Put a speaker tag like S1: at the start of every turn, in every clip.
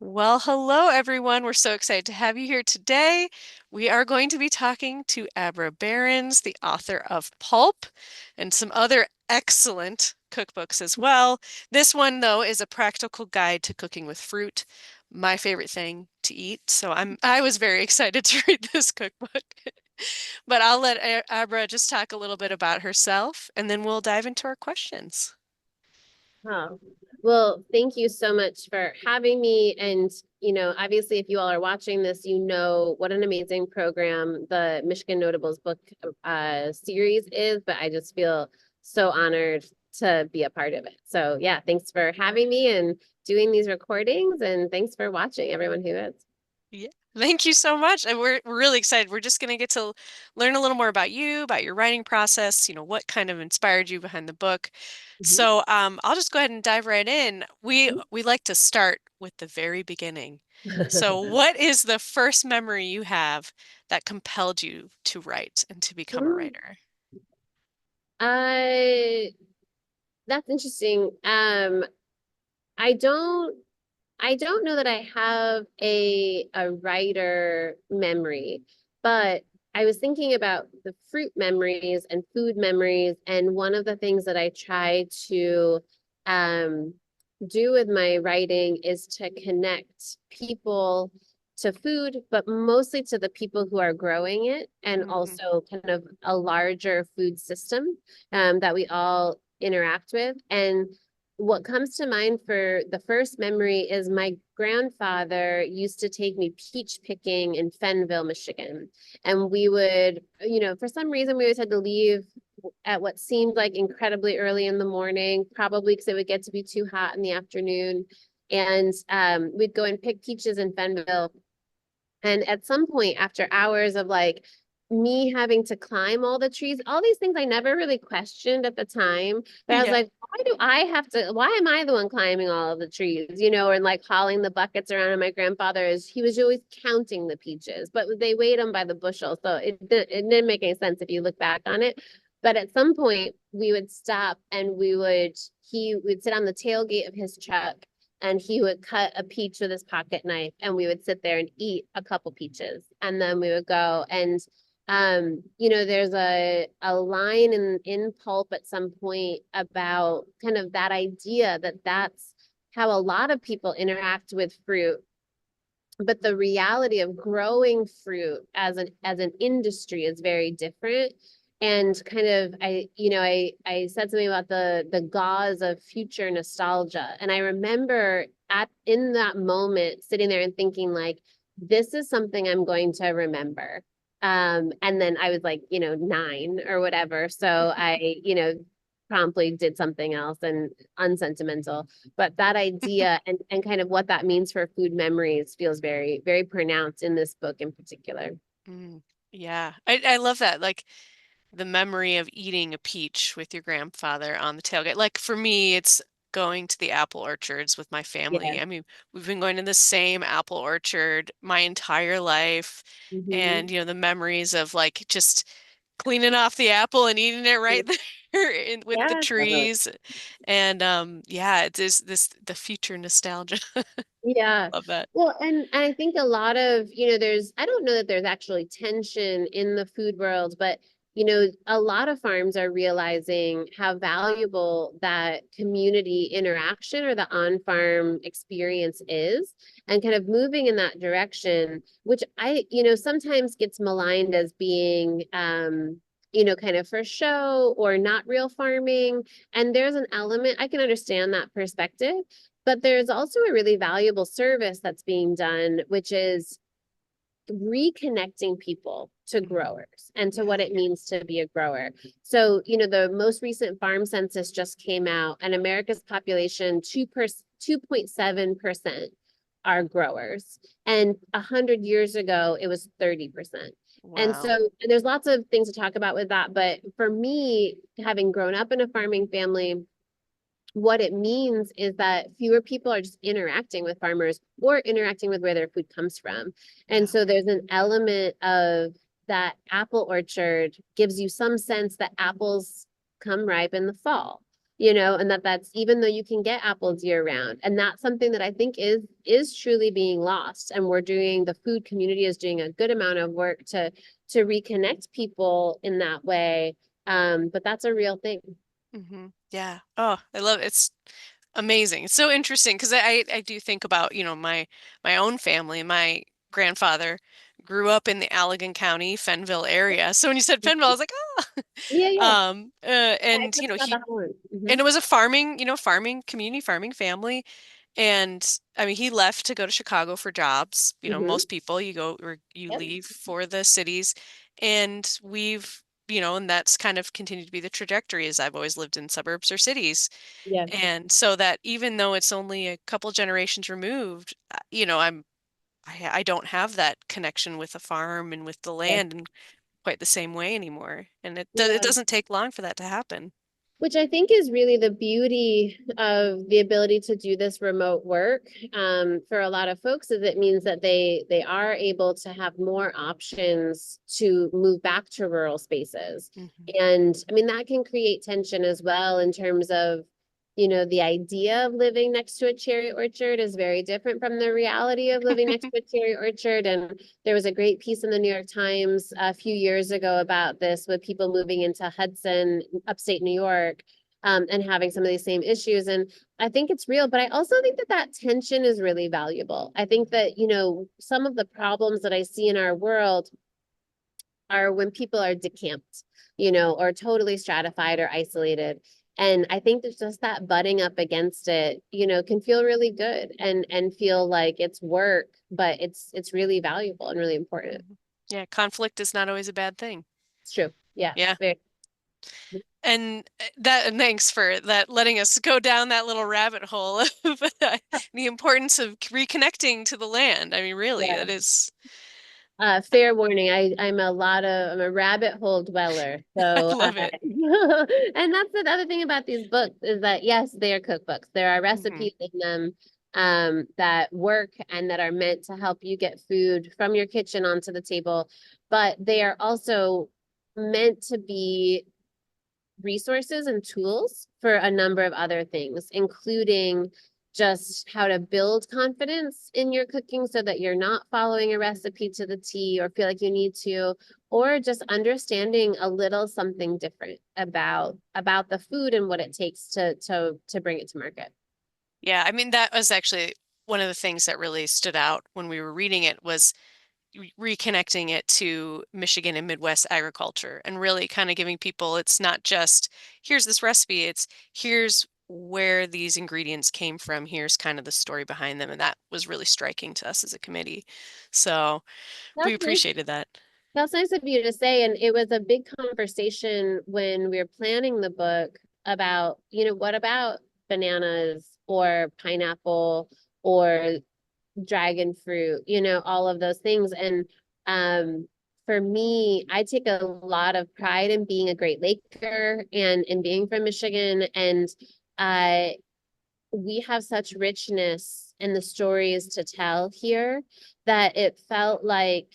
S1: Well, hello everyone. We're so excited to have you here today. We are going to be talking to Abra Berens, the author of Pulp and some other excellent cookbooks as well. This one, though, is a practical guide to cooking with fruit, my favorite thing to eat. So I was very excited to read this cookbook. But I'll let Abra just talk a little bit about herself, and then we'll dive into our questions.
S2: Oh, well, thank you so much for having me. And, obviously, if you all are watching this, you know what an amazing program the Michigan Notables book series is, but I just feel so honored to be a part of it. So, yeah, thanks for having me and doing these recordings. And thanks for watching, everyone who is.
S1: Yeah. Thank you so much. And we're really excited. We're just going to get to learn a little more about you, about your writing process, what kind of inspired you behind the book.
S2: Mhm.
S1: So I'll just go ahead and dive right in. We like to start with the very beginning. So what is the first memory you have that compelled you to write and to become a writer?
S2: Uh, that's interesting. I don't I don't know that I have a writer memory, but I was thinking about the fruit memories and food memories, and one of the things that I try to um, do with my writing is to connect people to food, but mostly to the people who are growing it, and
S1: Hmm.
S2: also kind of a larger food system that we all interact with. And what comes to mind for the first memory is my grandfather used to take me peach picking in Fenville, Michigan. And we would, for some reason, we always had to leave at what seemed like incredibly early in the morning, probably because it would get to be too hot in the afternoon. And we'd go and pick peaches in Fenville. And at some point, after hours of like me having to climb all the trees, all these things I never really questioned at the time. But I was
S1: Yeah.
S2: like, why am I the one climbing all of the trees, and like hauling the buckets around? And my grandfather he was always counting the peaches, but they weighed them by the bushel. So it didn't make any sense if you look back on it. But at some point, we would stop and he would sit on the tailgate of his truck and he would cut a peach with his pocket knife and we would sit there and eat a couple peaches and then we would go and there's a line in pulp at some point about kind of that idea that that's how a lot of people interact with fruit, but the reality of growing fruit as an industry is very different. And kind of I said something about the gauze of future nostalgia, and I remember at in that moment sitting there and thinking like, this is something I'm going to remember. And then I was like, 9 or whatever, so I promptly did something else and unsentimental. But that idea and kind of what that means for food memories feels very, very pronounced in this book in particular.
S1: Mm, yeah. I love that. Like the memory of eating a peach with your grandfather on the tailgate. Like for me, it's going to the apple orchards with my
S2: Yeah.
S1: family. I mean, we've been going to the same apple orchard my entire life.
S2: Hmm.
S1: And, the memories of like just cleaning off the apple and eating it right there with the
S2: Yeah, totally.
S1: trees. And yeah, it is the future nostalgia.
S2: Yeah.
S1: Love that.
S2: Well, and I think a lot of, I don't know that there's actually tension in the food world, but a lot of farms are realizing how valuable that community interaction or the on-farm experience is, and kind of moving in that direction, which sometimes gets maligned as being kind of for show or not real farming. And there's an element, I can understand that perspective, but there's also a really valuable service that's being done, which is reconnecting people to
S1: Mhm.
S2: growers and to
S1: Yeah.
S2: what it means to be a grower. So, the most recent farm census just came out, and America's population, 2.7% are growers. And 100 years ago, it was 30%. And
S1: Wow.
S2: so there's lots of things to talk about with that. But for me, having grown up in a farming family, what it means is that fewer people are just interacting with farmers or interacting with where their food comes from. And
S1: Yeah.
S2: so there's an element of that apple orchard gives you some sense that apples come ripe in the fall. and that's even though you can get apples year round. And that's something that I think is truly being lost. And the food community is doing a good amount of work to reconnect people in that way. But that's a real thing.
S1: Yeah. Oh, I love it. It's amazing. It's so interesting because I do think about, my own family. My grandfather grew up in the Allegan County, Fenville area. So when you said Fenville, I was like, oh.
S2: Yeah, yeah. I
S1: And
S2: just saw that one.
S1: and it was a farming, farming community, farming family. And I mean, he left to go to Chicago for jobs. Most people you go or you
S2: Yep.
S1: leave for the cities. And and that's kind of continued to be the trajectory as I've always lived in suburbs or cities.
S2: Yeah.
S1: And so that even though it's only a couple generations removed, I don't have that connection with the farm and with the
S2: Yeah.
S1: land in quite the same way anymore. And it
S2: Yeah.
S1: doesn't take long for that to happen.
S2: Which I think is really the beauty of the ability to do this remote work, for a lot of folks, is it means that they are able to have more options to move back to rural spaces.
S1: Hmm.
S2: And I mean, that can create tension as well in terms of, the idea of living next to a cherry orchard is very different from the reality of living next to a cherry orchard. And there was a great piece in the New York Times a few years ago about this, with people moving into Hudson, upstate New York, and having some of these same issues. And I think it's real, but I also think that that tension is really valuable. I think that, some of the problems that I see in our world are when people are decamped, or totally stratified or isolated. And I think there's just that butting up against it, can feel really good and feel like it's work, but it's really valuable and really important.
S1: Hmm. Yeah, conflict is not always a bad thing.
S2: It's true. Yeah.
S1: Yeah.
S2: Very.
S1: And thanks for that, letting us go down that little rabbit hole of the importance of reconnecting to the land. I mean, really,
S2: Yeah.
S1: that is,
S2: Fair warning, I'm a rabbit hole dweller.
S1: I
S2: So,
S1: love it.
S2: and that's the other thing about these books, is that yes, they are cookbooks. There are
S1: Hmm.
S2: recipes in them, that work and that are meant to help you get food from your kitchen onto the table, but they are also meant to be resources and tools for a number of other things, including just how to build confidence in your cooking so that you're not following a recipe to the T or feel like you need to, or just understanding a little something different about the food and what it takes to bring it to market.
S1: Yeah, I mean, that was actually one of the things that really stood out when we were reading it was reconnecting it to Michigan and Midwest agriculture and really kind of giving people, it's not just here's this recipe, it's here's where these ingredients came from, here's kind of the story behind them. And that was really striking to us as a committee. So we
S2: That's nice.
S1: appreciated that.
S2: That's nice of you to say. And it was a big conversation when we were planning the book about, what about bananas or pineapple or dragon fruit, all of those things. And for me, I take a lot of pride in being a Great Laker and in being from Michigan. And uh, we have such richness in the stories to tell here that it felt like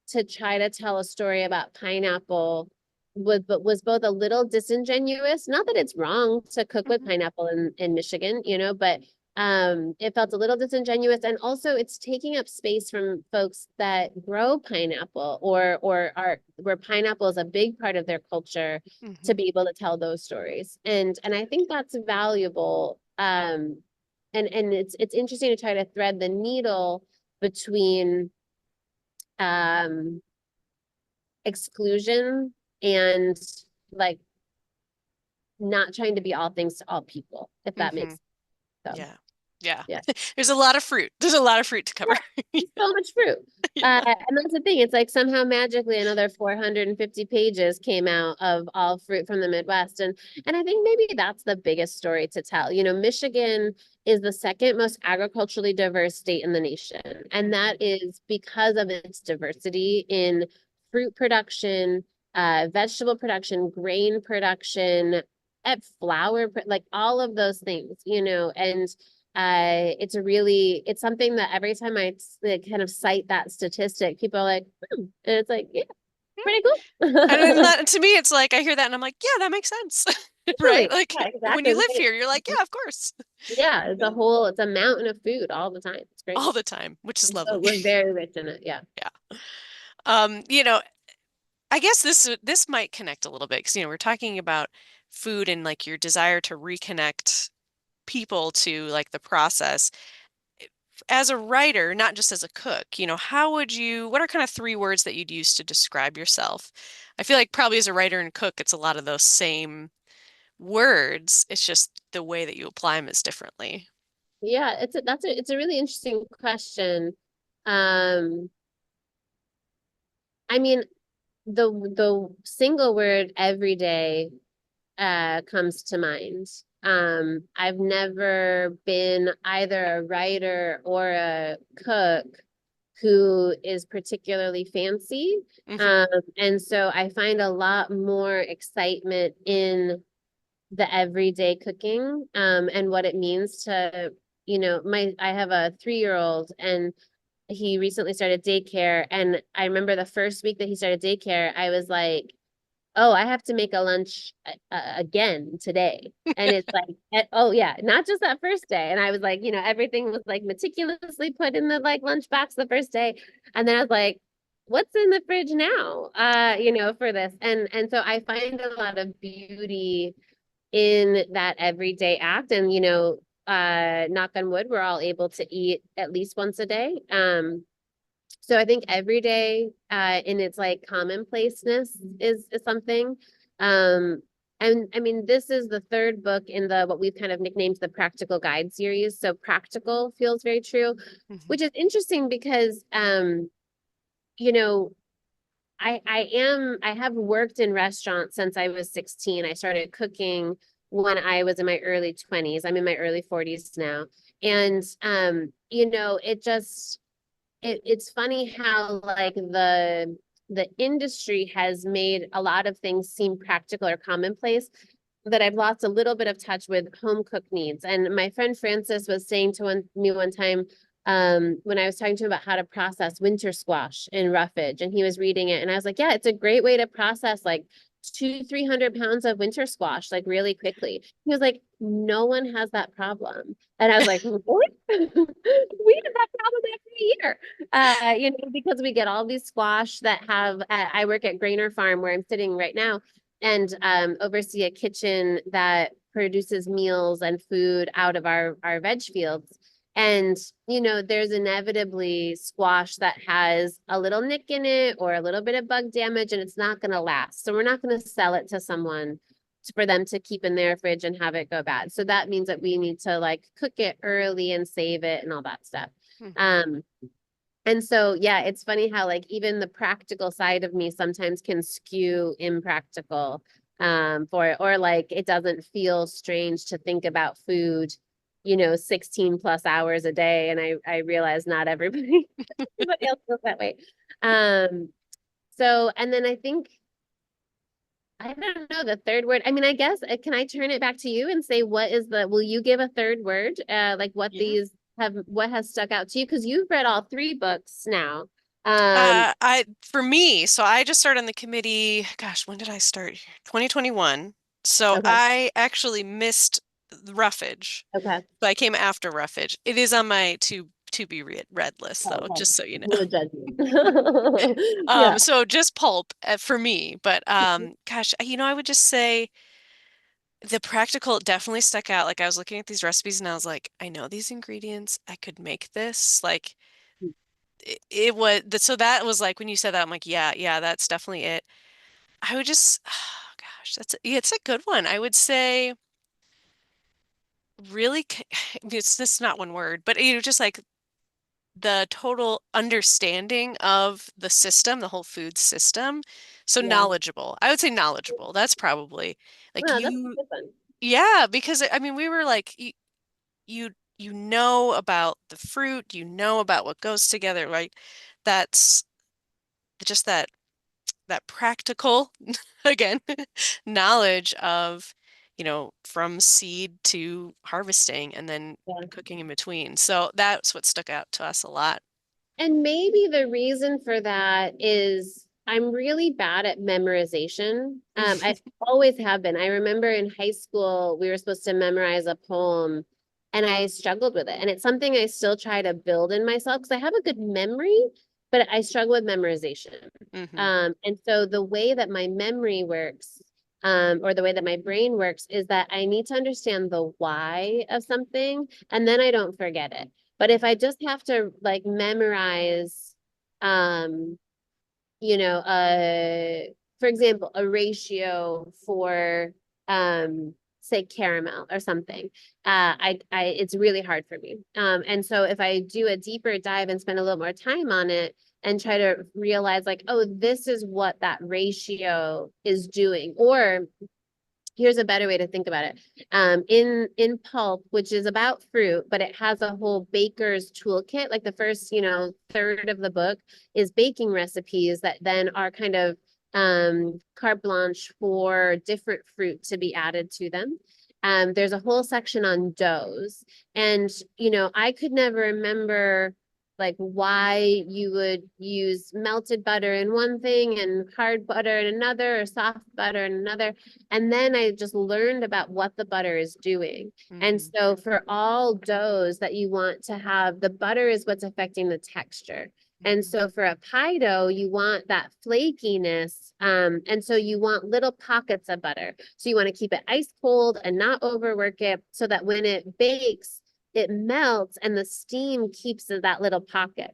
S2: to try to tell a story about pineapple was both a little disingenuous. Not that it's wrong to cook with
S1: Mhm.
S2: pineapple in Michigan, but it felt a little disingenuous, and also it's taking up space from folks that grow pineapple or are where pineapple is a big part of their culture, to
S1: Mhm.
S2: be able to tell those stories. And I think that's valuable. And it's interesting to try to thread the needle between um exclusion and, like, not trying to be all things to all people, if that makes
S1: Mhm.
S2: sense. So
S1: Yeah. Yeah.
S2: yeah.
S1: There's a lot of fruit. There's a lot of fruit to cover.
S2: Yeah, so much fruit.
S1: Yeah.
S2: And that's the thing. It's like somehow magically another 450 pages came out of all fruit from the Midwest. And I think maybe that's the biggest story to tell. Michigan is the second most agriculturally diverse state in the nation. And
S1: Mhm.
S2: that is because of its diversity in fruit production, vegetable production, grain production, at flour, like all of those things, and it's something that every time I like, kind of cite that statistic, people are like, and it's like, yeah,
S1: Yeah.
S2: pretty
S1: And then
S2: cool.
S1: to me, it's like I hear that and I'm like, yeah, that makes sense. right?
S2: Really.
S1: Like
S2: Yeah,
S1: when
S2: exactly.
S1: you live here, you're like, yeah, of course.
S2: Yeah,
S1: Yeah.
S2: it's a mountain of food all the time. It's great.
S1: All the time, which is
S2: So
S1: lovely.
S2: we're very rich in it. Yeah.
S1: Yeah. You know, I guess this might connect a little bit because we're talking about food and like your desire to reconnect people to like the process. As a writer, not just as a cook, what are kind of three words that you'd use to describe yourself? I feel like probably as a writer and cook, it's a lot of those same words. It's just the way that you apply them is differently.
S2: Yeah, it's a really interesting question. Um, I mean, the single word everyday comes to mind. I've never been either a writer or a cook who is particularly fancy.
S1: Hmm.
S2: Um, and so I find a lot more excitement in the everyday cooking, and what it means to, I have a 3-year-old and he recently started daycare. And I remember the first week that he started daycare, I was like, oh, I have to make a lunch again today. And it's like, oh yeah, not just that first day. And I was like, everything was like meticulously put in the like lunch box the first day. And then I was like, what's in the fridge now? For this. And so I find a lot of beauty in that everyday act. And, knock on wood, we're all able to eat at least once a day. So I think every day, in its like commonplaceness is something. Um, and I mean, this is the third book in the what we've kind of nicknamed the practical guide series. So practical feels very true,
S1: Hmm.
S2: which is interesting because you know, I have worked in restaurants since I was 16. I started cooking when I was in my early 20s. I'm in my early 40s now. And it's funny how like the industry has made a lot of things seem practical or commonplace, that I've lost a little bit of touch with home cook needs. And my friend Francis was saying to me one time, when I was talking to him about how to process winter squash in roughage, and he was reading it, and I was like, yeah, it's a great way to process like 300 pounds of winter squash like really quickly. He was like, no one has that problem. And I was like, what? We have that problem every year. Because we get all these squash that have, I work at Grainer Farm where I'm sitting right now, and oversee a kitchen that produces meals and food out of our veg fields. And there's inevitably squash that has a little nick in it or a little bit of bug damage, and it's not going to last. So we're not going to sell it to someone for them to keep in their fridge and have it go bad. So that means that we need to like cook it early and save it and all that stuff.
S1: Hmm.
S2: Um, and so, yeah, it's funny how like even the practical side of me sometimes can skew impractical, for it, or like it doesn't feel strange to think about food, 16 plus hours a day. And I realize not everybody, everybody else feels that way. Um, so, and then I think, I don't know the third word. I mean, I guess, can I turn it back to you and say, will you give a third word? Like
S1: Yeah.
S2: what has stuck out to you? Because you've read all three books now. Um,
S1: For me, so I just started on the committee. Gosh, when did I start here? 2021. So
S2: okay,
S1: I actually missed the Roughage.
S2: okay.
S1: So I came after Roughage. It is on my to be read list,
S2: Oh,
S1: though,
S2: okay.
S1: just so you know.
S2: No judgment. Yeah.
S1: So just pulp for me, but gosh, I would just say the practical definitely stuck out. Like I was looking at these recipes and I was like, I know these ingredients. I could make this. Like it was so that was like when you said that, I'm like, yeah, yeah, that's definitely it. I would just, oh gosh, yeah, it's a good one. I would say really, it's just not one word, but just like the total understanding of the system, the whole food system. So
S2: Yeah.
S1: knowledgeable. I would say knowledgeable. That's probably like
S2: Well, that's a good one.
S1: yeah, because I mean, we were like, you, you know about the fruit, you know about what goes together, right? That's just that practical, again, knowledge of, from seed to harvesting and then
S2: Yeah.
S1: cooking in between. So that's what stuck out to us a lot.
S2: And maybe the reason for that is I'm really bad at memorization. I always have been. I remember in high school, we were supposed to memorize a poem and I struggled with it. And it's something I still try to build in myself because I have a good memory, but I struggle with memorization.
S1: Hmm.
S2: And so the way that my memory works, or the way that my brain works, is that I need to understand the why of something and then I don't forget it. But if I just have to like memorize, um, you know, for example, a ratio for, say caramel or something. It's really hard for me. And so if I do a deeper dive and spend a little more time on it and try to realize like, oh, this is what that ratio is doing, or here's a better way to think about it. In pulp, which is about fruit, but it has a whole baker's toolkit. Like the first, third of the book is baking recipes that then are kind of carte blanche for different fruit to be added to them. There's a whole section on doughs, and I could never remember like why you would use melted butter in one thing and hard butter in another, or soft butter in another. And then I just learned about what the butter is doing. And
S1: Hmm.
S2: so for all doughs that you want to have, the butter is what's affecting the texture. And
S1: Hmm.
S2: so for a pie dough, you want that flakiness. And so you want little pockets of butter. So you want to keep it ice cold and not overwork it so that when it bakes, it melts and the steam keeps that little pocket.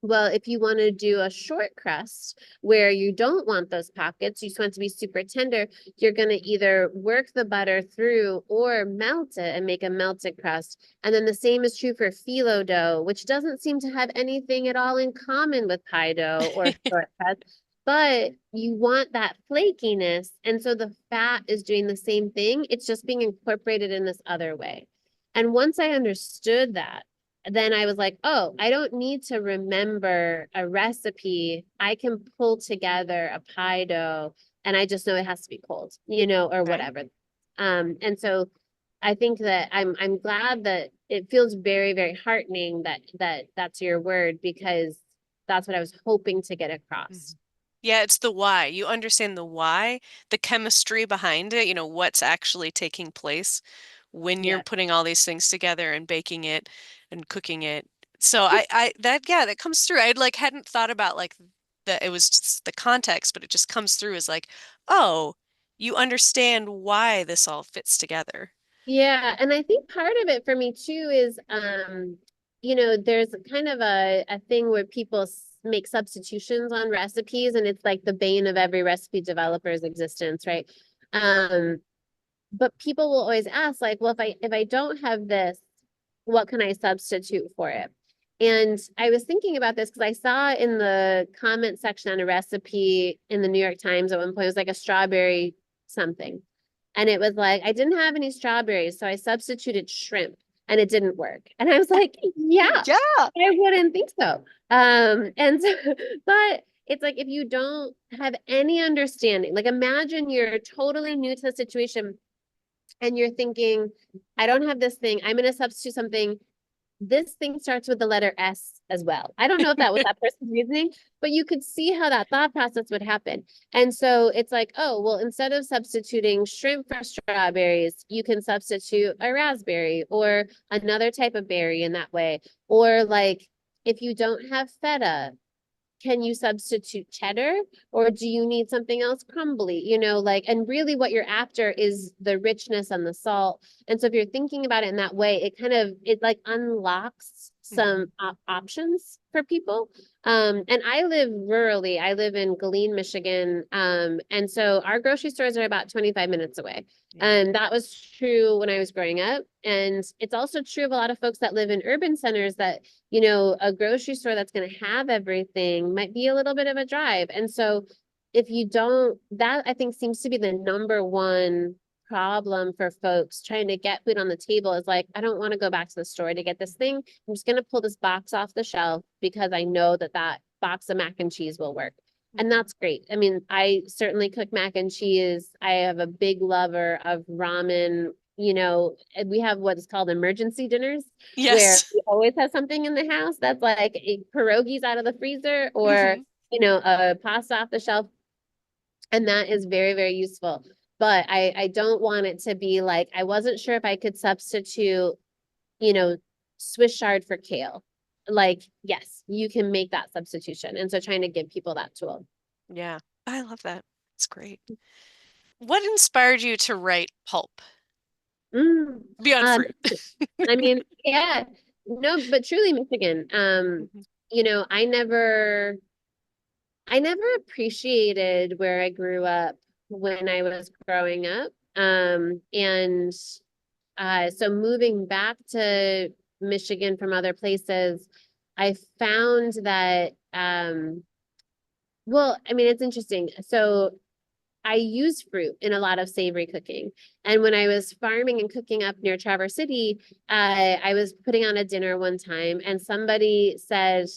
S2: Well, if you want to do a short crust where you don't want those pockets, you just want it to be super tender, you're going to either work the butter through or melt it and make a melted crust. And then the same is true for phyllo dough, which doesn't seem to have anything at all in common with pie dough or short crust. But you want that flakiness. And so the fat is doing the same thing. It's just being incorporated in this other way. And once I understood that, then I was like, oh, I don't need to remember a recipe. I can pull together a pie dough and I just know it has to be cold, or
S1: Right.
S2: whatever. And so I think that I'm glad that it feels very, very heartening that's your word, because that's what I was hoping to get across.
S1: Mhm. Yeah, it's the why. You understand the why, the chemistry behind it, what's actually taking place when you're
S2: Yeah.
S1: putting all these things together and baking it and cooking it. So that comes through. I like hadn't thought about like it was just the context, but it just comes through as like, oh, you understand why this all fits together.
S2: Yeah, and I think part of it for me too is, there's kind of a thing where people make substitutions on recipes, and it's like the bane of every recipe developer's existence, right? Um, but people will always ask, like, well, if I don't have this, what can I substitute for it? And I was thinking about this because I saw in the comment section on a recipe in the New York Times at one point, it was like a strawberry something. And it was like, I didn't have any strawberries, so I substituted shrimp and it didn't work. And I was like, yeah,
S1: Yeah.
S2: I wouldn't think so. And so, but it's like if you don't have any understanding, like imagine you're totally new to the situation and you're thinking, I don't have this thing. I'm going to substitute something. This thing starts with the letter S as well. I don't know if that was that person's reasoning, but you could see how that thought process would happen. And so it's like, oh, well, instead of substituting shrimp for strawberries, you can substitute a raspberry or another type of berry in that way. Or like if you don't have feta, can you substitute cheddar, or do you need something else crumbly, and really what you're after is the richness and the salt. And so if you're thinking about it in that way, it like unlocks
S1: Mhm.
S2: some options for people. And I live rurally. I live in Galeen, Michigan. And so our grocery stores are about 25 minutes away.
S1: Yeah.
S2: And that was true when I was growing up. And it's also true of a lot of folks that live in urban centers that, a grocery store that's going to have everything might be a little bit of a drive. And so if you don't, that I think seems to be the number one problem for folks trying to get food on the table is like, I don't want to go back to the store to get this thing. I'm just going to pull this box off the shelf because I know that that box of mac and cheese will work. And
S1: Mhm.
S2: that's great. I mean, I certainly cook mac and cheese. I have a big lover of ramen. We have what is called emergency dinners where
S1: Yes.
S2: we always have something in the house that's like pierogies out of the freezer or
S1: Hmm.
S2: a pasta off the shelf, and that is very, very useful. But I don't want it to be like, I wasn't sure if I could substitute, you know, Swiss chard for kale. Like, yes, you can make that substitution. And so trying to give people that tool.
S1: Yeah, I love that. It's great. What inspired you to write pulp
S2: Mm.
S1: beyond
S2: Um,
S1: fruit?
S2: I mean, yeah, no, but truly Michigan.
S1: Mhm.
S2: I never appreciated where I grew up when I was growing up. And so moving back to Michigan from other places, I found that, well, I mean, it's interesting. So I use fruit in a lot of savory cooking. And when I was farming and cooking up near Traverse City, I was putting on a dinner one time and somebody said,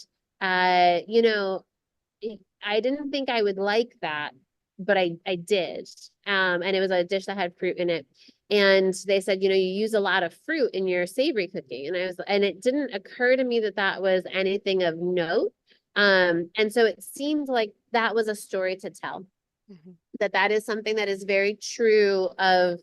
S2: you know, I didn't think I would like that, but I did. And it was a dish that had fruit in it. And they said, you use a lot of fruit in your savory cooking. And it didn't occur to me that that was anything of note. And so it seemed like that was a story to tell,
S1: Mhm.
S2: that is something that is very true of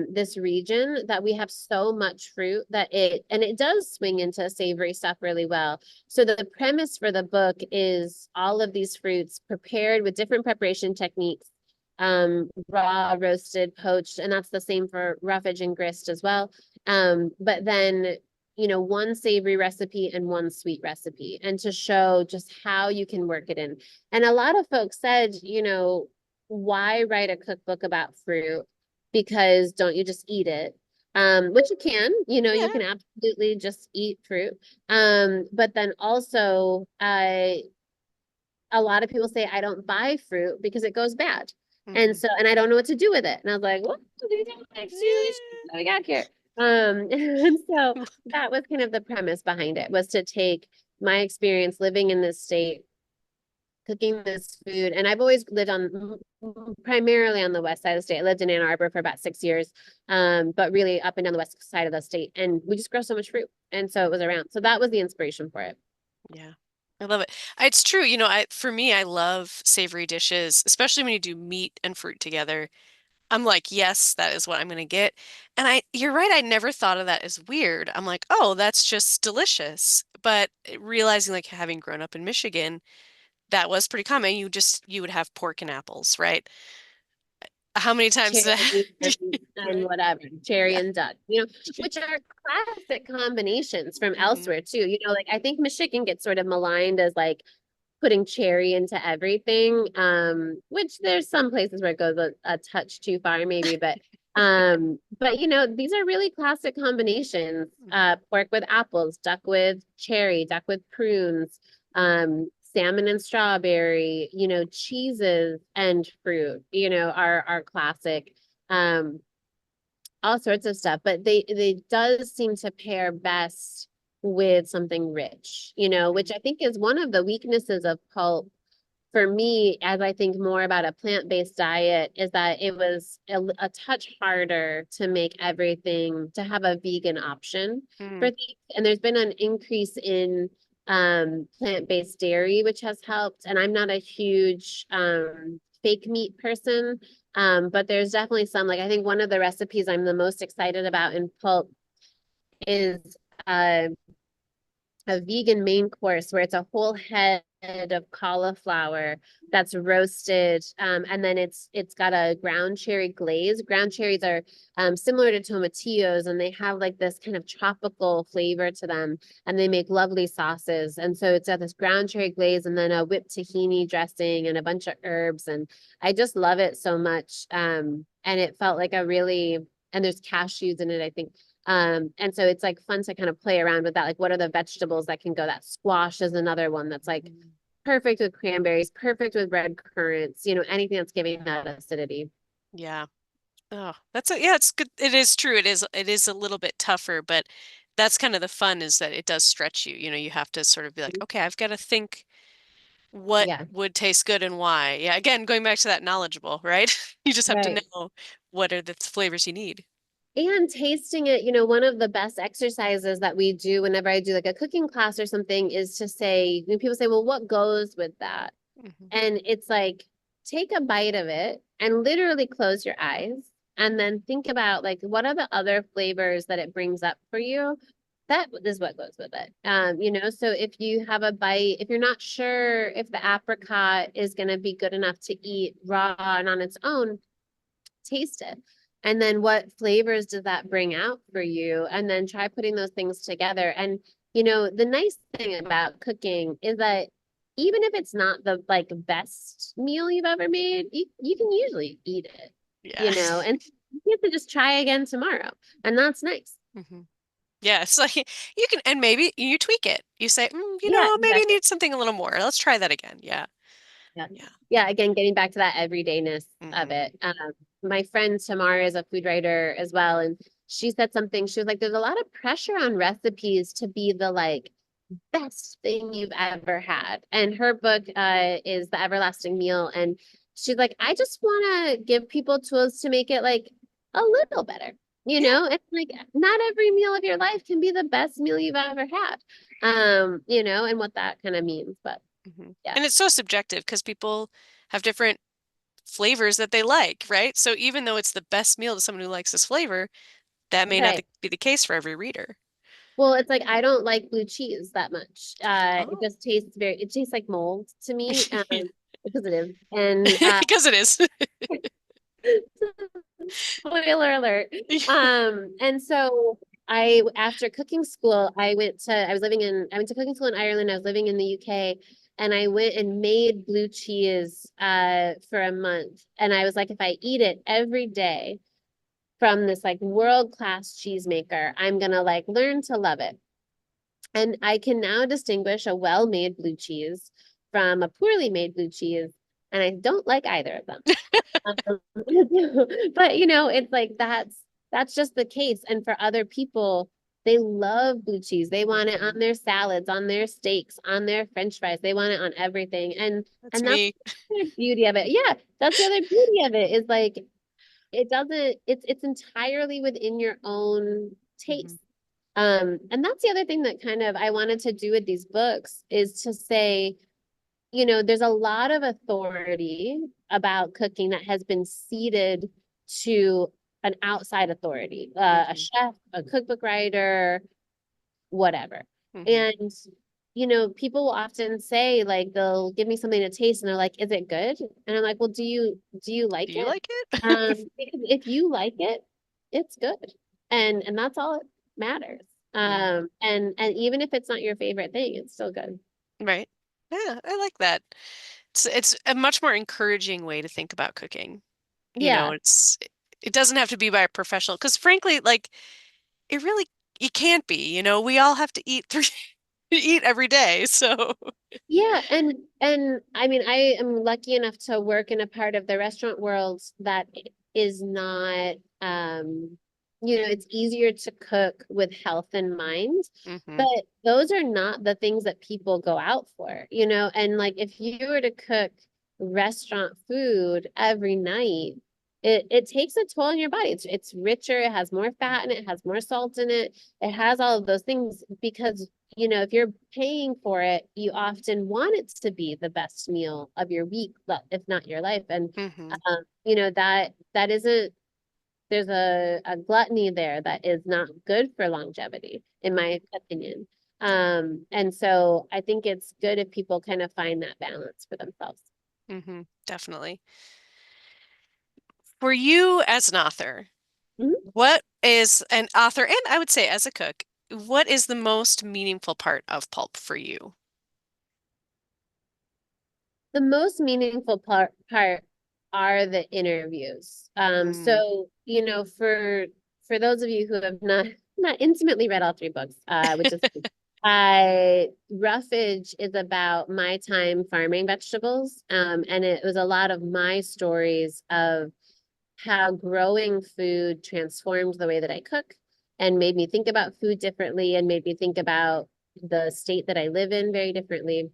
S2: this region, that we have so much fruit that it does swing into savory stuff really well. So the premise for the book is all of these fruits prepared with different preparation techniques, raw, roasted, poached, and that's the same for roughage and grist as well. But then one savory recipe and one sweet recipe, and to show just how you can work it in. And a lot of folks said, why write a cookbook about fruit? Because don't you just eat it? Which you can, you
S1: Yeah.
S2: can absolutely just eat fruit. But then also, a lot of people say I don't buy fruit because it goes bad. And
S1: Mhm.
S2: so, and I don't know what to do with it. And I was like, what? What we got here? And so that was kind of the premise behind it, was to take my experience living in this state, cooking this food. And I've always lived primarily on the west side of the state. I lived in Ann Arbor for about 6 years, but really up and down the west side of the state. And we just grow so much fruit. And so it was around. So that was the inspiration for it.
S1: Yeah. I love it. It's true, for me, I love savory dishes, especially when you do meat and fruit together. I'm like, yes, that is what I'm gonna get. And you're right, I never thought of that as weird. I'm like, oh, that's just delicious. But realizing, like, having grown up in Michigan, that was pretty common. You would have pork and apples, right? How many times that,
S2: Cherry and
S1: right?
S2: whatever, cherry
S1: Yeah.
S2: and duck, which are classic combinations from
S1: Hmm.
S2: elsewhere too. Like I think Michigan gets sort of maligned as like putting cherry into everything, which there's some places where it goes a touch too far maybe, but these are really classic combinations. Pork with apples, duck with cherry, duck with prunes, salmon and strawberry, cheeses and fruit, are classic. Um, all sorts of stuff, but they does seem to pair best with something rich, which
S1: Hmm.
S2: I think is one of the weaknesses of pulp for me, as I think more about a plant-based diet, is that it was a touch harder to make everything, to have a vegan option
S1: Mm.
S2: for things. And there's been an increase in plant-based dairy, which has helped. And I'm not a huge fake meat person, but there's definitely some, like I think one of the recipes I'm the most excited about in pulp is uh, a vegan main course where it's a whole head of cauliflower that's roasted, and then it's got a ground cherry glaze. Ground cherries are similar to tomatillos, and they have like this kind of tropical flavor to them, and they make lovely sauces. And so it's got this ground cherry glaze and then a whipped tahini dressing and a bunch of herbs, and I just love it so much. And it felt like a really, and there's cashews in it, I think. And so it's like fun to kind of play around with that. Like, what are the vegetables that can go? That squash is another one that's like perfect with cranberries, perfect with red currants, anything that's giving that acidity.
S1: Yeah. Oh, yeah, it's good. It is true. It is a little bit tougher, but that's kind of the fun is that it does stretch you. You have to sort of be like, okay, I've got to think what
S2: Yeah.
S1: would taste good and why. Yeah, again, going back to that knowledgeable, right? You just have to
S2: Right.
S1: know what are the flavors you need.
S2: And tasting it, one of the best exercises that we do whenever I do like a cooking class or something is to say, when people say, well, what goes with that?
S1: Mhm.
S2: And it's like, take a bite of it and literally close your eyes and then think about like, what are the other flavors that it brings up for you? That is what goes with it. So if you have a bite, if you're not sure if the apricot is going to be good enough to eat raw and on its own, taste it. And then what flavors does that bring out for you? And then try putting those things together. And, the nice thing about cooking is that even if it's not the like best meal you've ever made, you can usually eat it,
S1: Yeah.
S2: and you have to just try again tomorrow. And that's nice.
S1: hmm Yeah, it's like you can, and maybe you tweak it. You say,
S2: Yeah,
S1: maybe you
S2: exactly.
S1: need something a little more. Let's try that again. Yeah.
S2: Yeah.
S1: Yeah.
S2: Yeah. Again, getting back to that everydayness of
S1: hmm
S2: it. My friend Tamara is a food writer as well. And she said something, she was like, there's a lot of pressure on recipes to be the like best thing you've ever had. And her book is The Everlasting Meal. And she's like, I just want to give people tools to make it like a little better.
S1: Yeah.
S2: It's like not every meal of your life can be the best meal you've ever had. And what that kind of means. But yeah.
S1: And it's so subjective because people have different flavors that they like, right? So even though it's the best meal to someone who likes this flavor, that may not
S2: Right.
S1: be the case for every reader.
S2: Well, it's like I don't like blue cheese that much. It
S1: Oh.
S2: just it tastes like mold to me, because it is. And
S1: Because it is.
S2: spoiler alert. And so after cooking school, I went to cooking school in Ireland. I was living in the UK, and I went and made blue cheese for a month. And I was like, if I eat it every day from this like world-class cheesemaker, I'm gonna like learn to love it. And I can now distinguish a well-made blue cheese from a poorly made blue cheese, and I don't like either of them. But it's like that's just the case. And for other people, they love blue cheese. They want it on
S1: Mhm.
S2: their salads, on their steaks, on their French fries. They want it on everything. And
S1: That's
S2: and that's
S1: me.
S2: the beauty of it. Yeah, that's the other beauty of it is like it doesn't, it's entirely within your own
S1: hmm
S2: taste. And that's the other thing that kind of I wanted to do with these books is to say, there's a lot of authority about cooking that has been ceded to an outside authority, a
S1: hmm
S2: chef, a cookbook writer, whatever.
S1: hmm
S2: And, people will often say, like, they'll give me something to taste and they're like, is it good? And I'm like, well, do you
S1: Do
S2: like
S1: you
S2: it?
S1: like it?
S2: Because if you like it, it's good. And that's all it matters.
S1: Yeah.
S2: And even if it's not your favorite thing, it's still good.
S1: Right. Yeah, I like that. It's a much more encouraging way to think about cooking.
S2: Yeah.
S1: It doesn't have to be by a professional because frankly, like it really you can't be, we all have to eat eat every day. So
S2: Yeah, and I mean, I am lucky enough to work in a part of the restaurant world that is not, it's easier to cook with health in mind,
S1: hmm
S2: but those are not the things that people go out for, and like if you were to cook restaurant food every night, it takes a toll on your body. It's richer, it has more fat in it, it has more salt in it, it has all of those things because if you're paying for it, you often want it to be the best meal of your week, if not your life. And
S1: hmm
S2: that isn't there's a gluttony there that is not good for longevity, in my opinion. And so I think it's good if people kind of find that balance for themselves.
S1: Definitely. For you as an author,
S2: Mhm.
S1: what is an author, and I would say as a cook, what is the most meaningful part of pulp for you?
S2: The most meaningful part are the interviews.
S1: Mm,
S2: So for those of you who have not intimately read all three books, which is Roughage is about my time farming vegetables, and it was a lot of my stories of how growing food transformed the way that I cook and made me think about food differently and made me think about the state that I live in very differently.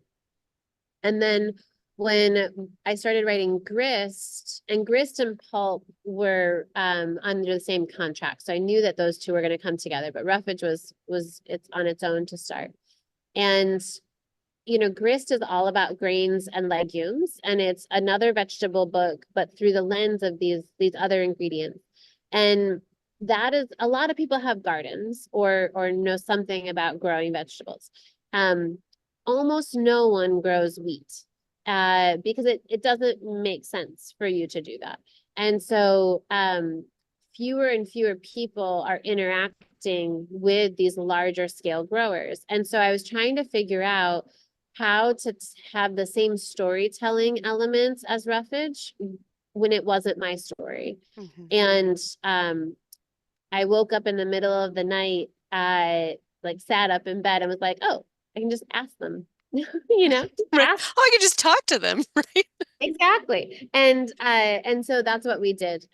S2: And then when I started writing grist, and grist and pulp were under the same contract. So I knew that those two were going to come together, but roughage was it's on its own to start. And grist is all about grains and legumes, and it's another vegetable book, but through the lens of these other ingredients. And that is, a lot of people have gardens or know something about growing vegetables. Um, Almost no one grows wheat because it doesn't make sense for you to do that. And so fewer and fewer people are interacting with these larger scale growers. And so I was trying to figure out how to have the same storytelling elements as roughage when it wasn't my story.
S1: Mhm.
S2: And I woke up in the middle of the night, I like sat up in bed and was like, oh, I can just ask them, just
S1: Right.
S2: ask.
S1: Oh, I could just talk to them, right?
S2: Exactly. And so that's what we did.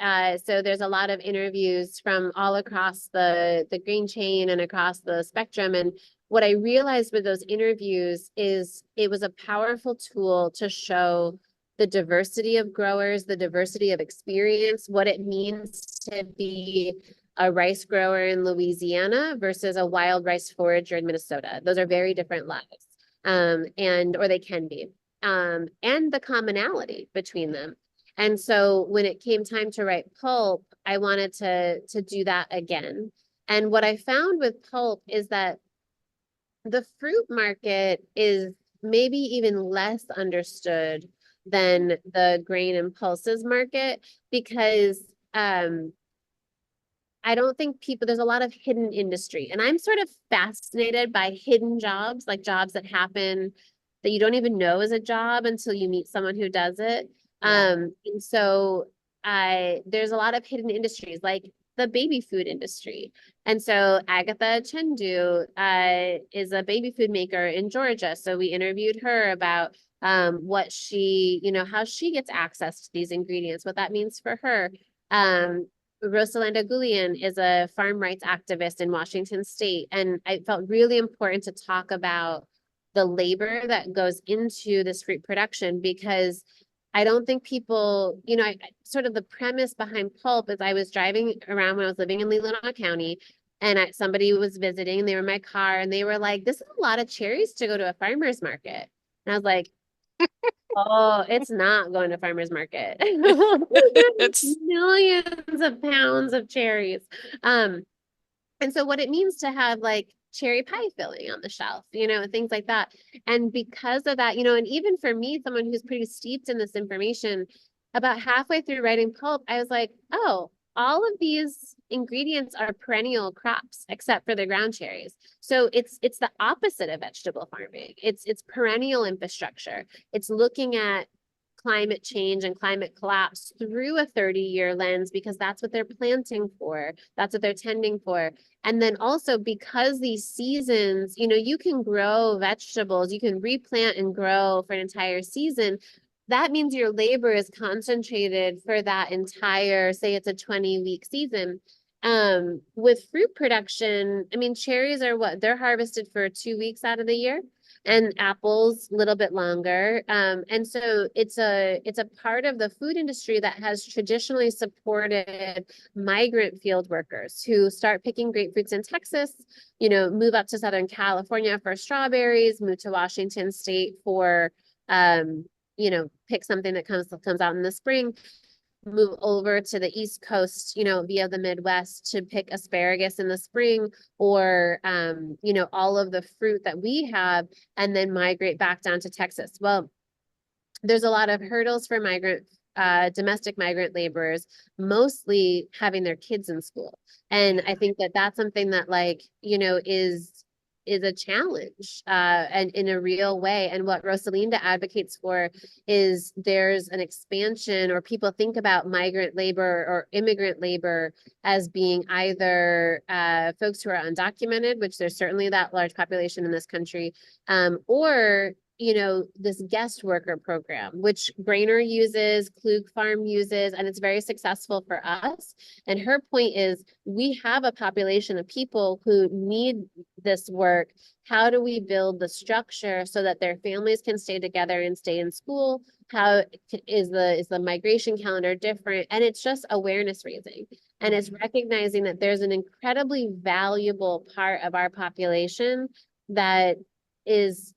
S2: So there's a lot of interviews from all across the grain chain and across the spectrum. And what I realized with those interviews is it was a powerful tool to show the diversity of growers, the diversity of experience, what it means to be a rice grower in Louisiana versus a wild rice forager in Minnesota. Those are very different lives. Or they can be and the commonality between them. And so when it came time to write pulp, I wanted to do that again. And what I found with pulp is that the fruit market is maybe even less understood than the grain and pulses market because I don't think there's a lot of hidden industry. And I'm sort of fascinated by hidden jobs, like jobs that happen that you don't even know is a job until you meet someone who does it.
S1: Yeah.
S2: And so there's a lot of hidden industries like the baby food industry. And so Agatha Chendu is a baby food maker in Georgia. So we interviewed her about what how she gets access to these ingredients, what that means for her. Rosalanda Gulian is a farm rights activist in Washington State, and I felt really important to talk about the labor that goes into this fruit production because I don't think people, sort of the premise behind pulp is I was driving around when I was living in Leelanau County, and somebody was visiting, and they were in my car, and they were like, "This is a lot of cherries to go to a farmer's market," and I was like, oh, it's not going to farmer's market.
S1: It's
S2: Millions of pounds of cherries. Um, and so what it means to have like cherry pie filling on the shelf, things like that. And because of that, and even for me, someone who's pretty steeped in this information, about halfway through writing pulp, I was like, oh, all of these ingredients are perennial crops except for the ground cherries. So it's the opposite of vegetable farming. It's perennial infrastructure. It's looking at climate change and climate collapse through a 30-year lens because that's what they're planting for. That's what they're tending for. And then also because these seasons, you can grow vegetables, you can replant and grow for an entire season. That means your labor is concentrated for that entire, say it's a 20-week season. With fruit production, I mean, cherries are what? They're harvested for 2 weeks out of the year and apples a little bit longer. And so it's a part of the food industry that has traditionally supported migrant field workers who start picking grapefruits in Texas, move up to Southern California for strawberries, move to Washington State for pick something that comes out in the spring, move over to the East Coast, via the Midwest to pick asparagus in the spring or, all of the fruit that we have and then migrate back down to Texas. Well, there's a lot of hurdles for domestic migrant laborers, mostly having their kids in school. And I think that that's something that is a challenge and in a real way. And what Rosalinda advocates for is there's an expansion or people think about migrant labor or immigrant labor as being either folks who are undocumented, which there's certainly that large population in this country, or this guest worker program, which Grainer uses, Klug Farm uses, and it's very successful for us. And her point is we have a population of people who need this work. How do we build the structure so that their families can stay together and stay in school? How is the migration calendar different? And it's just awareness raising. And it's recognizing that there's an incredibly valuable part of our population that is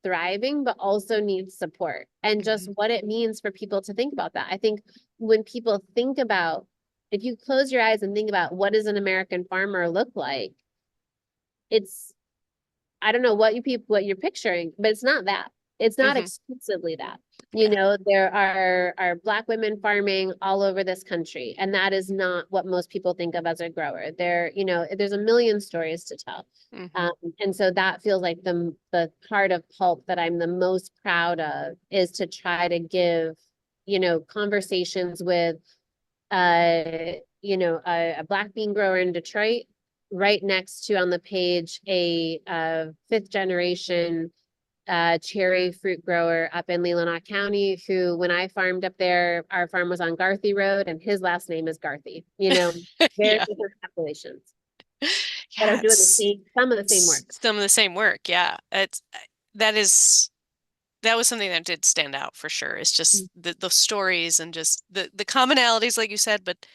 S2: thriving but also needs support, and just what it means for people to think about that. I think when people think about, if you close your eyes and think about what does an American farmer look like, it's, I don't know what you're picturing, but it's not that. It's not
S1: Mm-hmm.
S2: exclusively that.
S1: Yeah.
S2: There are Black women farming all over this country, and that is not what most people think of as a grower. There's a million stories to tell.
S1: Mm-hmm.
S2: And so that feels like the part of pulp that I'm the most proud of, is to try to give, conversations with a Black bean grower in Detroit, right next to on the page a fifth generation cherry fruit grower up in Leelanau County, who, when I farmed up there, our farm was on Garthy Road, and his last name is Garthy. Very
S1: Yeah.
S2: different populations that are
S1: Yeah,
S2: doing some of the same work.
S1: some of the same work. Yeah. That is that was something that did stand out for sure. It's just the stories and just the commonalities, like you said, but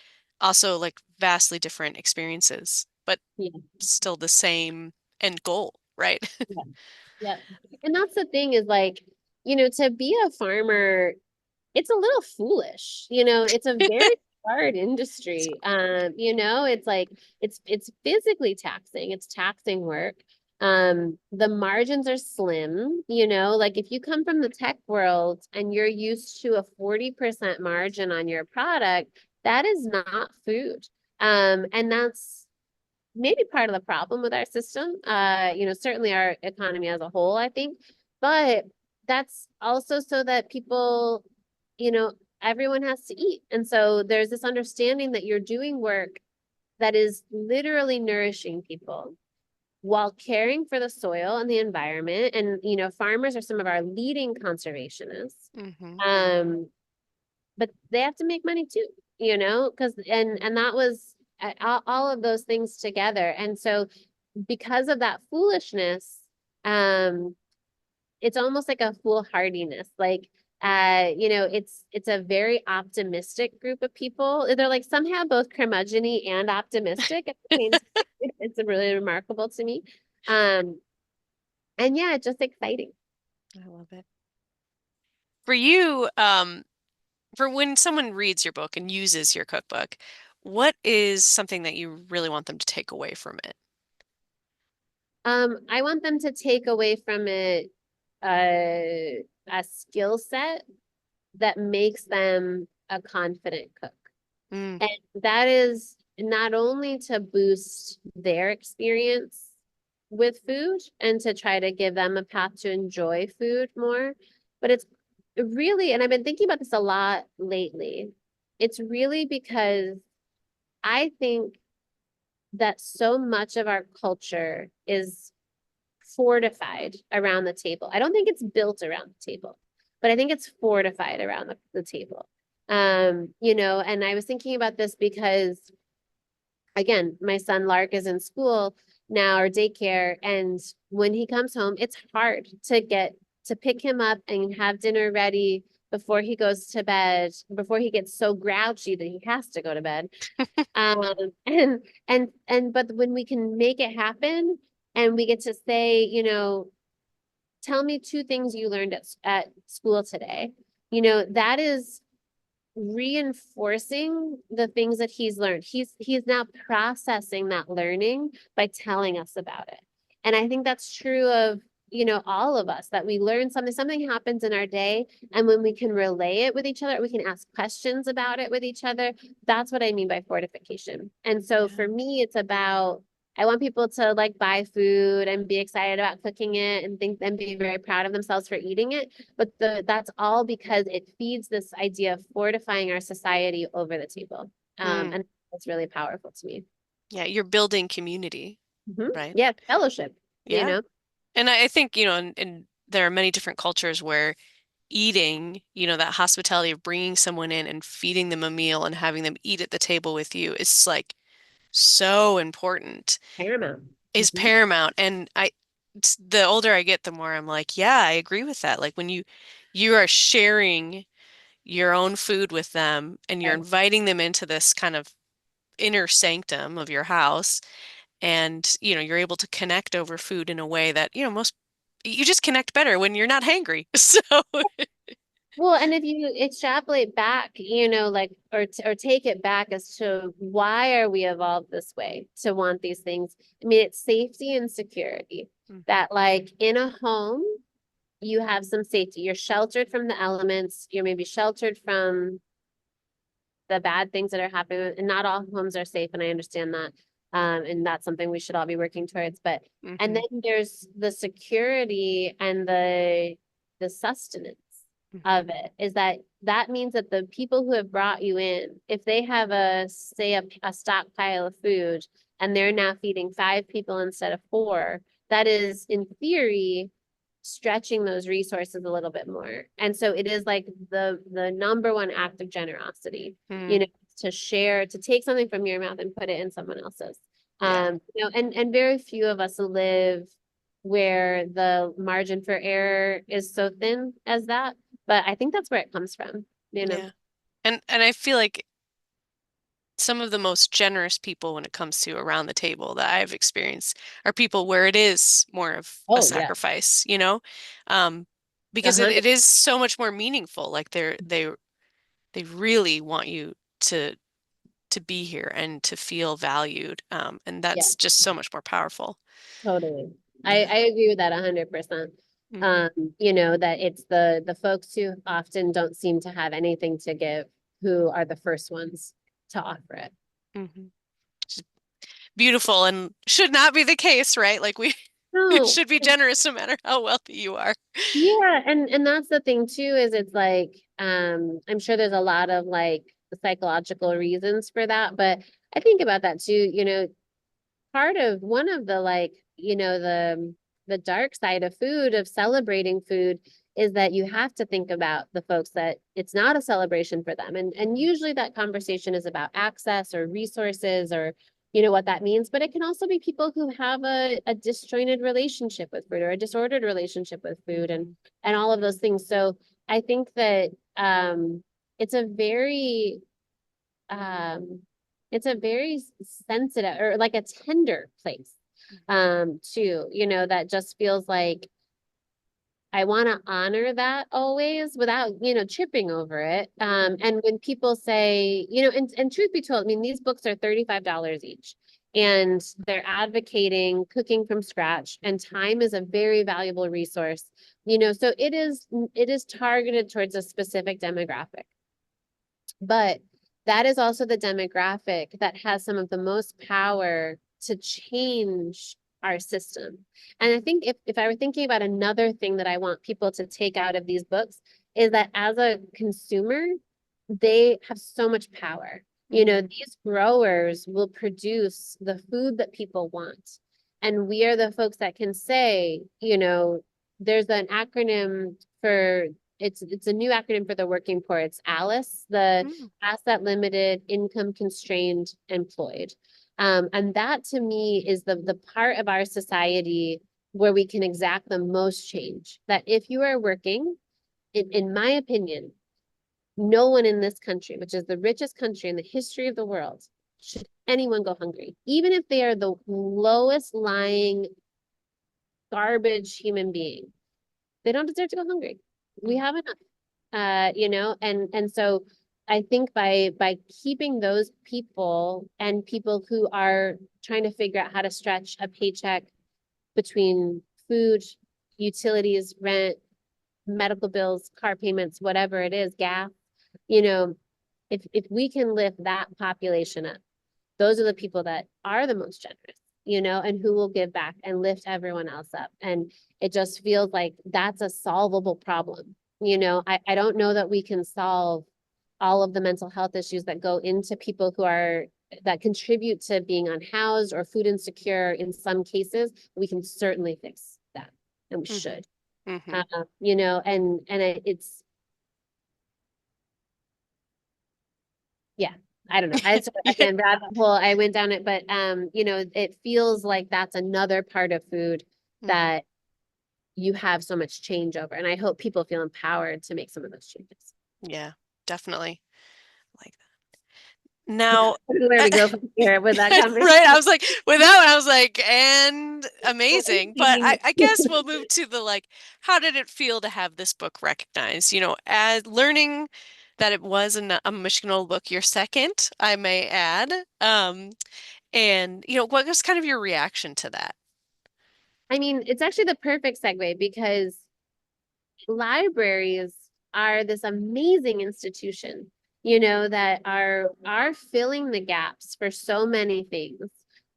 S1: also like vastly different experiences, but
S2: Yeah,
S1: still the same end goal, right?
S2: yeah, yeah. And that's the thing, is like, to be a farmer, it's a little foolish. It's a very hard industry. It's like it's physically taxing. It's taxing work. The margins are slim, like if you come from the tech world and you're used to a 40% margin on your product, that is not food. And that's maybe part of the problem with our system. Certainly our economy as a whole, I think, but that's also so that people, you know, everyone has to eat. And so there's this understanding that you're doing work that is literally nourishing people while caring for the soil and the environment. And, farmers are some of our leading conservationists.
S1: Hmm.
S2: Um, but they have to make money too, because and that was all of those things together. And so because of that foolishness, um, it's almost like a foolhardiness. Like, it's a very optimistic group of people. They're like somehow both curmudgeon-y and optimistic at the same time. It's really remarkable to me. Um, and yeah, it's just exciting.
S1: I love it. For you, for when someone reads your book and uses your cookbook, what is something that you really want them to take away from it?
S2: I want them to take away from it a skill set that makes them a confident cook.
S1: Mm,
S2: And that is not only to boost their experience with food and to try to give them a path to enjoy food more, but it's really, and I've been thinking about this a lot lately, it's really because I think that so much of our culture is fortified around the table. I don't think it's built around the table, but I think it's fortified around the table. And I was thinking about this because, again, my son Lark is in school now, or daycare, and when he comes home, it's hard to pick him up and have dinner ready before he goes to bed, before he gets so grouchy that he has to go to bed. Um, but when we can make it happen and we get to say, tell me two things you learned at school today, that is reinforcing the things that he's learned. He's now processing that learning by telling us about it. And I think that's true of, all of us, that we learn something happens in our day, and when we can relay it with each other, we can ask questions about it with each other. That's what I mean by fortification. And so
S1: yeah.
S2: for me, it's about, I want people to like buy food and be excited about cooking it and think and be very proud of themselves for eating it. But that's all because it feeds this idea of fortifying our society over the table.
S1: Mm,
S2: And that's really powerful to me.
S1: yeah, you're building community, right?
S2: Yeah, fellowship, you
S1: Yeah.
S2: know?
S1: And I think, in there are many different cultures where eating, that hospitality of bringing someone in and feeding them a meal and having them eat at the table with you is like so important,
S2: Paramount.
S1: is
S2: Mhm.
S1: paramount. And the older I get, the more I'm like, yeah, I agree with that. Like when you are sharing your own food with them and you're
S2: Right.
S1: inviting them into this kind of inner sanctum of your house, and you're able to connect over food in a way that most you just connect better when you're not hangry. So
S2: Well, and if you extrapolate back, like, or take it back as to why are we evolved this way to want these things? I mean, it's safety and security.
S1: Mhm.
S2: That like in a home, you have some safety. You're sheltered from the elements. You're maybe sheltered from the bad things that are happening. And not all homes are safe, and I understand that. And that's something we should all be working towards. But and
S1: Mhm.
S2: then there's the security and the sustenance of
S1: Mhm.
S2: it is that means that the people who have brought you in, if they have say a stockpile of food and they're now feeding 5 people instead of 4, that is in theory stretching those resources a little bit more. And so it is like the number one act of generosity,
S1: Mm.
S2: to share, to take something from your mouth and put it in someone else's.
S1: Yeah.
S2: And very few of us live where the margin for error is so thin as that. But I think that's where it comes from.
S1: Yeah. And I feel like some of the most generous people when it comes to around the table that I've experienced are people where it is more of a
S2: Oh yeah,
S1: sacrifice. Um,
S2: a
S1: because it,
S2: hundred.
S1: it is so much more meaningful. Like they really want you to to be here and to feel valued. And
S2: Yeah,
S1: that's just so much more powerful.
S2: totally.
S1: Yeah.
S2: I agree with that 100%.
S1: Hmm.
S2: That it's the folks who often don't seem to have anything to give who are the first ones to offer it.
S1: Hmm. Beautiful and should not be the case, right? Like we you
S2: No,
S1: should be generous no matter how wealthy you are.
S2: yeah, and that's the thing too, is it's like I'm sure there's a lot of like psychological reasons for that, but I think about that too, part of one of the like, the dark side of food, of celebrating food, is that you have to think about the folks that it's not a celebration for them. And
S1: Mhm.
S2: usually that conversation is about access or resources or what that means, but it can also be people who have a disjointed relationship with food or a disordered relationship with food
S1: Mhm.
S2: and all of those things. So I think that it's a very um it's a very sensitive or like a tender place too, that just feels like I want to honor that always without tripping over it. And when people say, and truth be told, I mean, these books are $35 each, and they're advocating cooking from scratch, and time is a very valuable resource. So it is targeted towards a specific demographic. But that is also the demographic that has some of the most power to change our system. And I think if I were thinking about another thing that I want people to take out of these books, is that as a consumer, they have so much power.
S1: Mhm.
S2: These growers will produce the food that people want. And we are the folks that can say, there's an acronym for it's a new acronym for the working poor. It's ALICE, the
S1: Mhm.
S2: asset limited, income constrained, employed. And that to me is the part of our society where we can exact the most change. That if you are working, in my opinion, no one in this country, which is the richest country in the history of the world, should anyone go hungry, even if they are the lowest lying garbage human being. They don't deserve to go hungry. We
S1: Mhm.
S2: have enough, and so I think by keeping those people and people who are trying to figure out how to stretch a paycheck between food, utilities, rent, medical bills, car payments, whatever it is, gas, you know, if we can lift that population up, those are the people that are the most generous, and who will give back and lift everyone else up. And it just feels like that's a solvable problem. I don't know that we can solve all of the mental health issues that go into people that contribute to being unhoused or food insecure in some cases. We can certainly fix that, and we
S1: Mhm.
S2: should.
S1: Hmm.
S2: It's yeah, I don't know. Again, rabbit hole, I went down it, but it feels like that's another part of food
S1: Hmm.
S2: that you have so much change over. And I hope people feel empowered to make some of those changes.
S1: Yeah, definitely. Like that. Now,
S2: Where we go from here with that
S1: right? I
S2: conversation.
S1: was like, with that one, I was like, and amazing. But I guess we'll move to the like, how did it feel to have this book recognized? As learning that it was a Michigan Old book, your second, I may add. And what was kind of your reaction to that?
S2: I mean, it's actually the perfect segue because libraries are this amazing institution, that are filling the gaps for so many things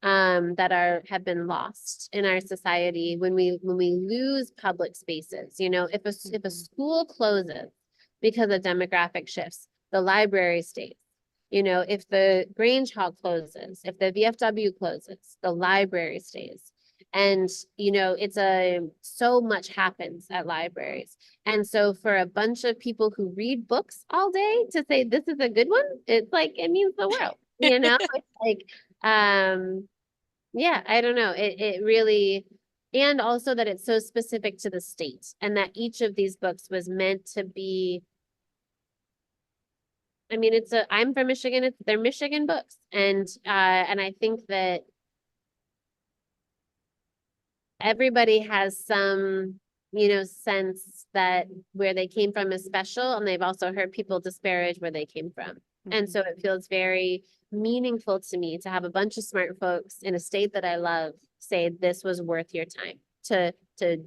S2: that have been lost in our society when we lose public spaces. If a
S1: Mhm.
S2: school closes because of demographic shifts, the library stays. If the Grange Hall closes, if the VFW closes, the library stays. And it's so much happens at libraries. And so for a bunch of people who read books all day to say this is a good one, it's like it means the world. It's like yeah, I don't know. It really, and also that it's so specific to the state and that each of these books was meant to be, I mean, I'm from Michigan, they're Michigan books. And I think that everybody has some, sense that where they came from is special, and they've also heard people disparage where they came from. And
S1: Mhm.
S2: so it feels very meaningful to me to have a bunch of smart folks in a state that I love say this was worth your time to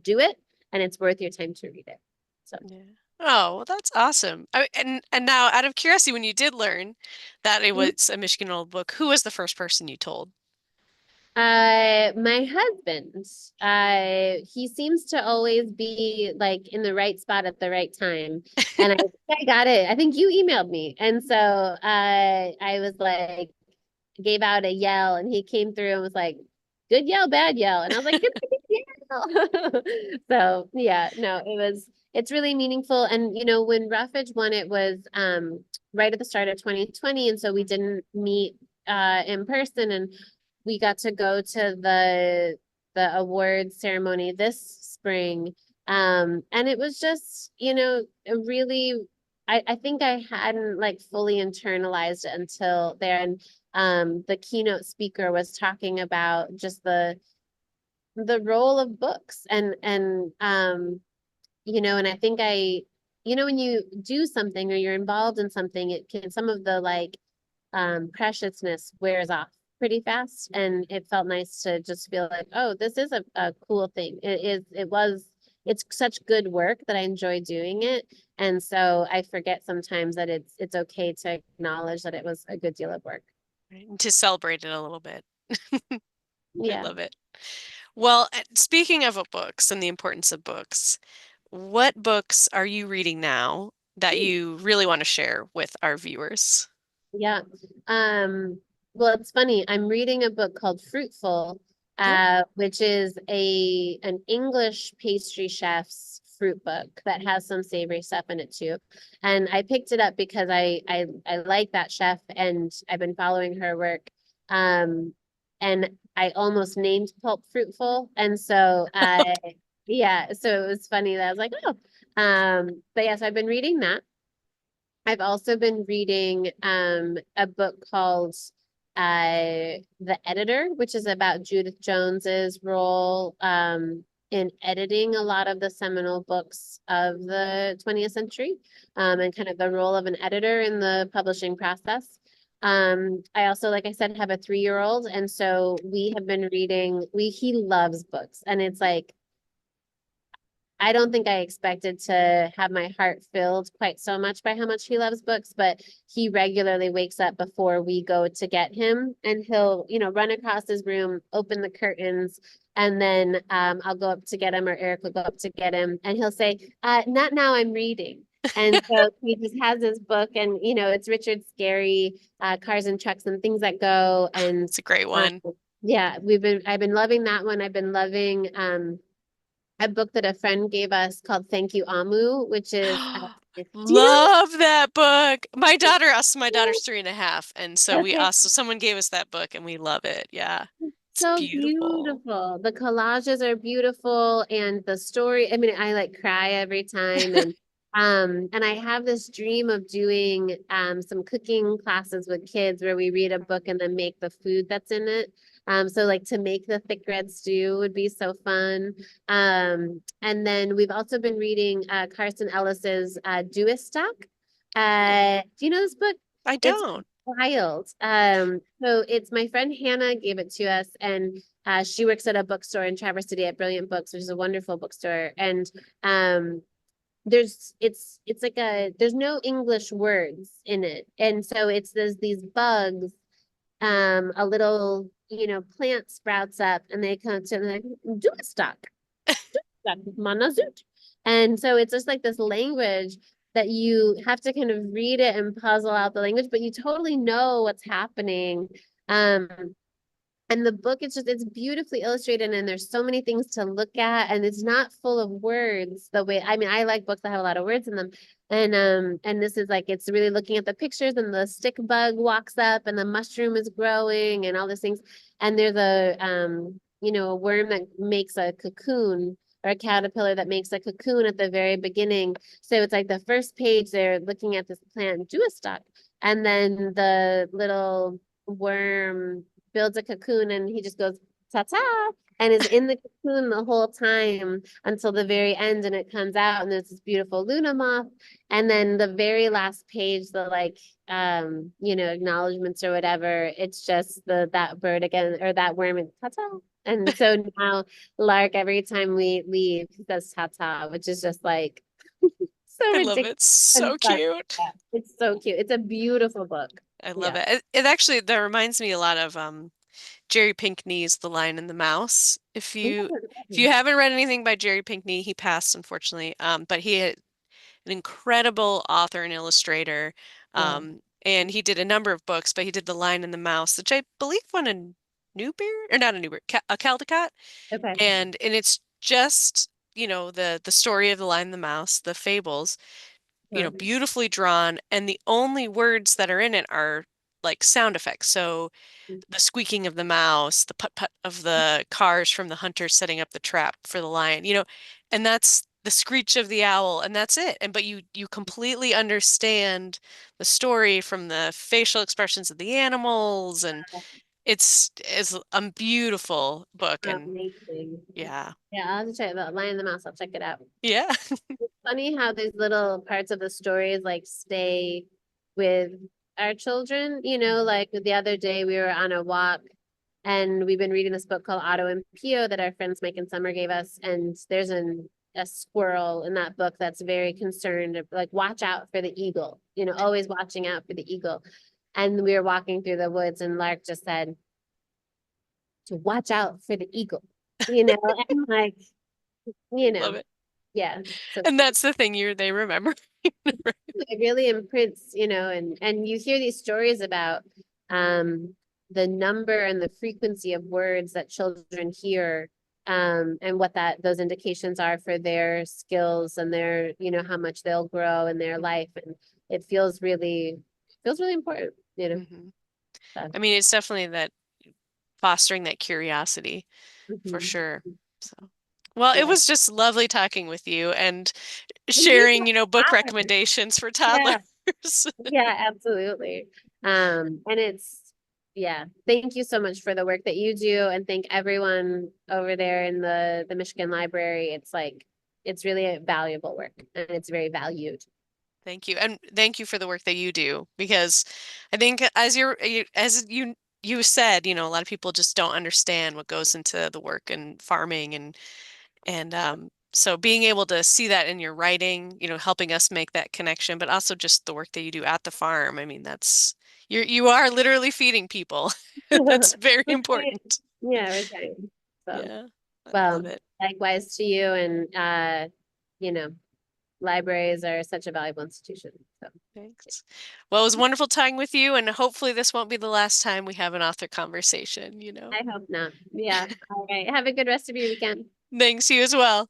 S2: do it, and it's worth your time to read it. So
S1: Yeah. Oh, well, that's awesome. And now, out of curiosity, when you did learn that it
S2: mhm.
S1: was a Michigan Old book, who was the first person you told?
S2: My husband, he seems to always be like in the right spot at the right time. And I think I got it. I think you emailed me. And so I was like, gave out a yell, and he came through and was like, good yell, bad yell. And I was like, good yell. So yeah, no, it's really meaningful. And when Roughage won, it was right at the start of 2020. And so we didn't meet in person. And we got to go to the awards ceremony this spring. And it was just, a really, I think I hadn't like fully internalized it until there. And the keynote speaker was talking about just the role of books and I think when you do something or you're involved in something, it can some of the like preciousness wears off pretty fast. And it felt nice to just feel like, oh, this is a cool thing. It's such good work that I enjoy doing it. And so I forget sometimes that it's okay to acknowledge that it was a good deal of work.
S1: Right, and to celebrate it a little bit. I
S2: Yeah.
S1: love it. Well, speaking of books and the importance of books, what books are you reading now that you really want to share with our viewers?
S2: Yeah. Um, well, it's funny. I'm reading a book called Fruitful,
S1: Oh,
S2: which is an English pastry chef's fruit book that has some savory stuff in it too. And I picked it up because I like that chef and I've been following her work. Um, and I almost named Pulp Fruitful. And so yeah, so it was funny that I was like, oh. But yes, I've been reading that. I've also been reading a book called The Editor, which is about Judith Jones's role in editing a lot of the seminal books of the 20th century, and kind of the role of an editor in the publishing process. I also, like I said, have a 3-year-old, and so we have been reading. He loves books, and it's like I don't think I expected to have my heart filled quite so much by how much he loves books, but he regularly wakes up before we go to get him, and he'll, run across his room, open the curtains, and then I'll go up to get him, or Eric will go up to get him, and he'll say, not now, I'm reading. And so he just has his book, and it's Richard Scarry, Cars and Trucks and Things That Go. And
S1: it's a great
S2: um,
S1: one.
S2: yeah, I've been loving that one. I've been loving a book that a friend gave us called Thank You Amu, which is do you know
S1: Love that book. My daughter's 3.5, and so we
S2: okay.
S1: also someone gave us that book and we love it. Yeah. It's
S2: So
S1: beautiful.
S2: beautiful. The collages are beautiful and the story, I mean, I like cry every time and I have this dream of doing some cooking classes with kids where we read a book and then make the food that's in it. So like to make the thick red stew would be so fun. And then we've also been reading Carson Ellis's Do a Stock. Do you know this book?
S1: I
S2: It's
S1: don't.
S2: wild. So it's my friend Hannah gave it to us, and she works at a bookstore in Traverse City at Brilliant Books, which is a wonderful bookstore. And it's like there's no English words in it, and so it's these bugs. A little plant sprouts up, and they come to like do a stock, manazut. And so it's just like this language that you have to kind of read it and puzzle out the language, but you totally know what's happening. Um, and the book is just, it's beautifully illustrated and there's so many things to look at and it's not full of words the way, I mean, I like books that have a lot of words in them. And this is like, it's really looking at the pictures and the stick bug walks up and the mushroom is growing and all these things. And there's a worm that makes a cocoon or a caterpillar that makes a cocoon at the very beginning. So it's like the first page, they're looking at this plant, duostock, and then the little worm builds a cocoon and he just goes ta-ta and is in the cocoon the whole time until the very end and it comes out and there's this beautiful Luna moth and then the very last page the like acknowledgments or whatever it's just that bird again or that worm and ta-ta and so now Lark every time we leave he says ta-ta which is just like so
S1: I love
S2: ridiculous
S1: it.
S2: and
S1: So
S2: fun.
S1: cute.
S2: Yeah, it's so cute. It's a beautiful book.
S1: I love
S2: Yeah.
S1: it. It actually that reminds me a lot of Jerry Pinkney's The Lion and the Mouse. If you haven't read anything by Jerry Pinkney, he passed unfortunately. But he had an incredible author and illustrator.
S2: Wow.
S1: And he did a number of books, but he did The Lion and the Mouse, which I believe won a Newbery or not a Newbery, a Caldecott.
S2: Okay.
S1: And it's just, the story of the Lion and the Mouse, the fables,
S2: Sure.
S1: beautifully drawn, and the only words that are in it are like sound effects. So the squeaking of the mouse, the putt-putt of the cars from the hunter setting up the trap for the lion, and that's the screech of the owl, and that's it. And but you completely understand the story from the facial expressions of the animals, and it's a beautiful book, and
S2: Amazing.
S1: yeah,
S2: Yeah, I'll have to check it out. Lion and the Mouse, I'll check it out.
S1: yeah,
S2: It's funny how these little parts of the stories like stay with our children. Like the other day we were on a walk and we've been reading this book called Otto and Pio that our friends Mike and Summer gave us. And there's a squirrel in that book that's very concerned, like watch out for the eagle, always watching out for the eagle. And we were walking through the woods and Lark just said, to watch out for the eagle, and like, you
S1: love
S2: know,
S1: it.
S2: yeah. So
S1: And that's the thing they remember.
S2: it really imprints, and you hear these stories about the number and the frequency of words that children hear, and what those indications are for their skills and their, how much they'll grow in their life. And it feels really important,
S1: Mhm.
S2: so.
S1: I mean, it's definitely that fostering that curiosity for
S2: Mhm.
S1: sure. So, well, it
S2: Yeah.
S1: was just lovely talking with you and
S2: You
S1: sharing, book recommendations for toddlers.
S2: Yeah. Yeah, absolutely. And yeah, thank you so much for the work that you do and thank everyone over there in the Michigan Library. It's really a valuable work and it's very valued.
S1: Thank you. And thank you for the work that you do because I think as you said, a lot of people just don't understand what goes into the work and farming and so being able to see that in your writing, helping us make that connection, but also just the work that you do at the farm. I mean, you are literally feeding people. That's very
S2: We're trying.
S1: important.
S2: Yeah, we're trying. So,
S1: Yeah, I love
S2: well,
S1: it.
S2: likewise to you and you know, libraries are such a valuable institution. So
S1: Thanks. Well, it was wonderful talking with you, and hopefully this won't be the last time we have an author conversation.
S2: I hope not. Yeah. All right. Have a good rest of your weekend.
S1: Thanks, you as well.